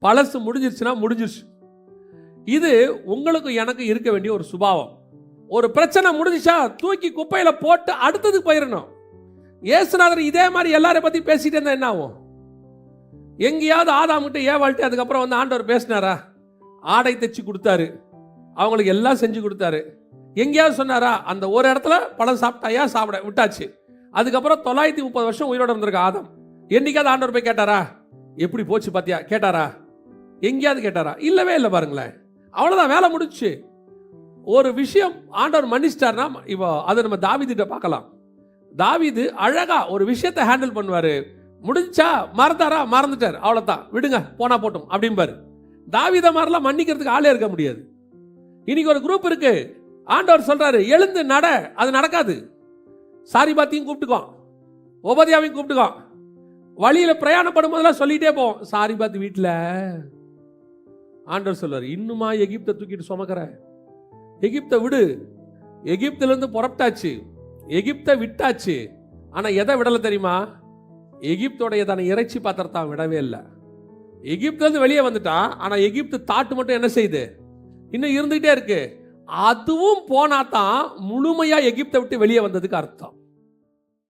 பழசு முடிஞ்சிருச்சுன்னா முடிஞ்சிருச்சு. இது உங்களுக்கு எனக்கு இருக்க வேண்டிய ஒரு சுபாவம். ஒரு பிரச்சனை முடிஞ்சிச்சா தூக்கி குப்பையில போட்டு அடுத்ததுக்கு போயிடணும். இயேசுநாதர் இதே மாதிரி எல்லாரை பத்தி பேசிட்டு இருந்தா என்ன ஆகும்? எங்கேயாவது ஆதாம்கிட்ட ஏவாள்கிட்ட அதுக்கப்புறம் வந்து ஆண்டவர் பேசினாரா? ஆடை தைச்சு கொடுத்தாரு, அவங்களுக்கு எல்லாம் செஞ்சு கொடுத்தாரு. எங்கேயாவது சொன்னாரா அந்த ஒரு இடத்துல பழம் சாப்பிட்டாயா? சாப்பிட விட்டாச்சு. அதுக்கப்புறம் 930 வருஷம் உயிரோட இருந்திருக்க ஆதாம். என்னைக்காவது ஆண்டவர் போய் கேட்டாரா எப்படி போச்சு பாத்தியா? கேட்டாரா? எங்கேயாவது கேட்டாரா? இல்லவே இல்லை. பாருங்களேன், அவ்வளவுதான், வேலை முடிச்சு. ஒரு விஷயம் ஆண்டவர் மன்னிச்சிட்டார்னா இப்போ அதை நம்ம தாவீதுகிட்ட பார்க்கலாம். தாவீது அழகா ஒரு விஷயத்தை ஹேண்டில் பண்ணுவாரு. முடிஞ்சா மறந்தாரா? மறந்துட்டார், அவ்வளவுதான், விடுங்க போனா போட்டும் அப்படிம்பாரு. தாவீத மாதிரிலாம் மன்னிக்கிறதுக்கு ஆளே இருக்க முடியாது. இன்னைக்கு ஒரு குரூப் இருக்கு, ஆண்டவர் சொல்றாரு எழுந்து நட, அது நடக்காது. சாரிபாத்தையும் கூப்பிட்டுக்கோ, உபதியாவையும் கூப்பிட்டுக்கோ. வழியில பிரயாணப்படும் போதெல்லாம் சொல்லிட்டே போவோம், சாரிபாத் வீட்டுல. ஆண்டவர் சொல்றாரு இன்னுமா எகிப்தை தூக்கிட்டு சுமக்கிற? எகிப்தை விடு. எகிப்துல இருந்து புறப்பட்டாச்சு, எகிப்தை விட்டாச்சு. ஆனா எதை விடல தெரியுமா? எகிப்தோடைய தன்னை இறைச்சி பாத்திரத்தான் விடவே இல்லை. எகிப்துல இருந்து வெளியே வந்துட்டான், ஆனா எகிப்து தாட்டு மட்டும் என்ன செய்யுது? இன்னும் இருந்துகிட்டே இருக்கு. அதுவும் போனா தான் முழுமையா எகிப்தை விட்டு வெளியே வந்ததுக்கு அர்த்தம்.